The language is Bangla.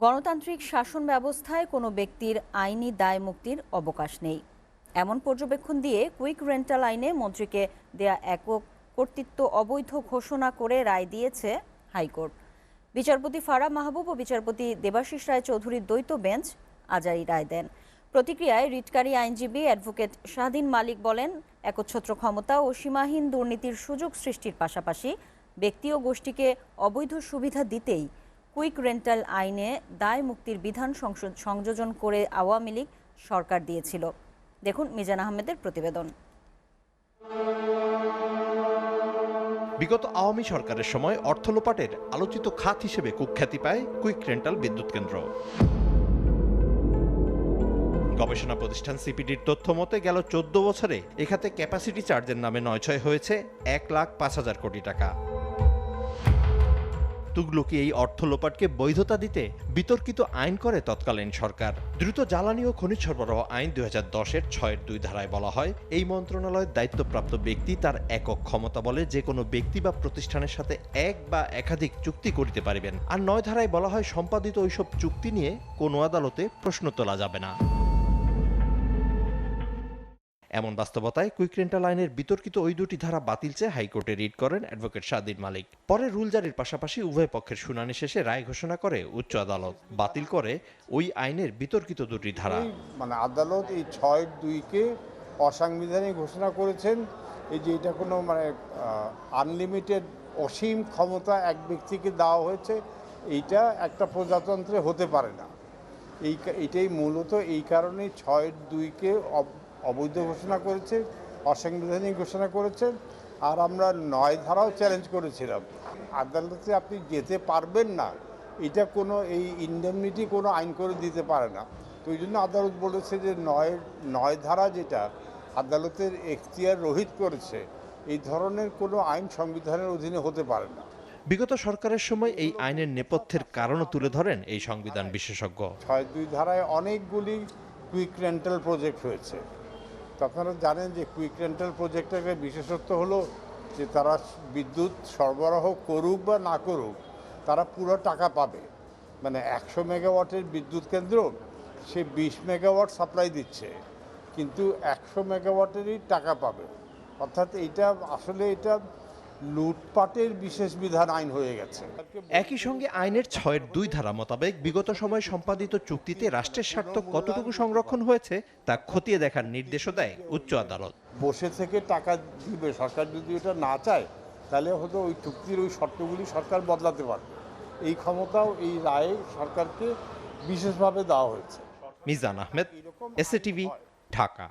গণতান্ত্রিক শাসন ব্যবস্থায় কোনো ব্যক্তির আইনি দায় মুক্তির অবকাশ নেই, এমন পর্যবেক্ষণ দিয়ে কুইক রেন্টাল আইনে মন্ত্রীকে দেয়া একক কর্তৃত্ব অবৈধ ঘোষণা করে রায় দিয়েছে হাইকোর্ট। বিচারপতি ফারাহ মাহবুব ও বিচারপতি দেবাশিস রায় চৌধুরীর দ্বৈত বেঞ্চ আজ এই রায় দেন। প্রতিক্রিয়ায় রিটকারী আইনজীবী অ্যাডভোকেট শাহদিন মালিক বলেন, একচ্ছত্র ক্ষমতা ও সীমাহীন দুর্নীতির সুযোগ সৃষ্টির পাশাপাশি ব্যক্তি ও গোষ্ঠীকে অবৈধ সুবিধা দিতেই কুইক রেন্টাল আইনে দায় মুক্তির বিধান সংযোজন করে আওয়ামী লীগ সরকার দিয়েছিল। দেখুন মিজান আহমেদের প্রতিবেদন। বিগত আওয়ামী সরকারের সময় অর্থ লোপাটের আলোচিত খাত হিসেবে কুখ্যাতি পায় কুইক রেন্টাল বিদ্যুৎ কেন্দ্র। গবেষণা প্রতিষ্ঠান সিপিডির তথ্য মতে গেল 14 বছরে এ খাতে ক্যাপাসিটি চার্জের নামে নয়ছয় হয়েছে 1,05,000 কোটি টাকা। তুগলকি এই অর্থ লোপাটকে বৈধতা দিতে বিতর্কিত আইন করে তৎকালীন সরকার। দ্রুত জ্বালানি ও খনিজ সরবরাহ আইন 2010-এর 6-2 ধারায় বলা হয়, এই মন্ত্রণালয়ের দায়িত্বপ্রাপ্ত ব্যক্তি তার একক ক্ষমতা বলে যে কোনো ব্যক্তি বা প্রতিষ্ঠানের সাথে এক বা একাধিক চুক্তি করিতে পারিবেন। আর 9 ধারায় বলা হয়, সম্পাদিত ওইসব চুক্তি নিয়ে কোনো আদালতে প্রশ্ন তোলা যাবে না। এমন বাস্তবতায় কুইক রেন্টাল আইনের বিতর্কিত ওই দুটি ধারা বাতিল চেয়ে হাইকোর্টে রিট করেন অ্যাডভোকেট শাহদিন মালিক। পরে রুল জারির পাশাপাশি উভয় পক্ষের শুনানি শেষে রায় ঘোষণা করে উচ্চ আদালত, বাতিল করে ওই আইনের বিতর্কিত দুটি ধারা। আদালত এই 6-2-কে অসাংবিধানিক ঘোষণা করেছেন। এই যে এটা কোনো আনলিমিটেড অসীম ক্ষমতা এক ব্যক্তিকে দেওয়া হয়েছে, এইটা একটা প্রজাতন্ত্রে হতে পারে না। এইটাই মূলত এই কারণেই 6-2-কে অবৈধ ঘোষণা করেছে, অসাংবিধানিক ঘোষণা করেছে। আর আমরা 9 ধারাও চ্যালেঞ্জ করেছিলাম। আদালতে আপনি যেতে পারবেন না, এটা কোনো এই ইনডেমনিটি কোনো আইন করে দিতে পারে না। তো এই জন্য আদালত বলেছে যে 9 ধারা যেটা আদালতের এখতিয়ার রহিত করেছে, এই ধরনের কোনো আইন সংবিধানের অধীনে হতে পারে না। বিগত সরকারের সময় এই আইনের নেপথ্যের কারণও তুলে ধরেন এই সংবিধান বিশেষজ্ঞ। 6-2 ধারায় অনেকগুলি কুইক রেন্টাল প্রজেক্ট হয়েছে। আপনারা জানেন যে কুইক রেন্টাল প্রজেক্টের বিশেষত্ব হলো যে তারা বিদ্যুৎ সরবরাহ করুক বা না করুক, তারা পুরো টাকা পাবে। 100 মেগাওয়াটের বিদ্যুৎ কেন্দ্র সে 20 মেগাওয়াট সাপ্লাই দিচ্ছে, কিন্তু 100 মেগাওয়াটেরই টাকা পাবে। অর্থাৎ এটা আসলে লুটপাটের বিশেষ বিধান আইন হয়ে গেছে। একই সঙ্গে আইনের 6-2 ধারা মোতাবেক বিগত সময় সম্পাদিত চুক্তিতে রাষ্ট্রের স্বার্থ কতটুকু সংরক্ষণ হয়েছে তা খতিয়ে দেখার নির্দেশও দেয় উচ্চ আদালত। বসে থেকে টাকা দিবে সরকার, যদি এটা না চায় তাহলে হয়তো ওই চুক্তির ওই শর্তগুলি সরকার বদলাতে পারবে। এই ক্ষমতাও এই রায়ে সরকারকে বিশেষভাবে দেওয়া হয়েছে। Mizan Ahmed, SA TV, Dhaka.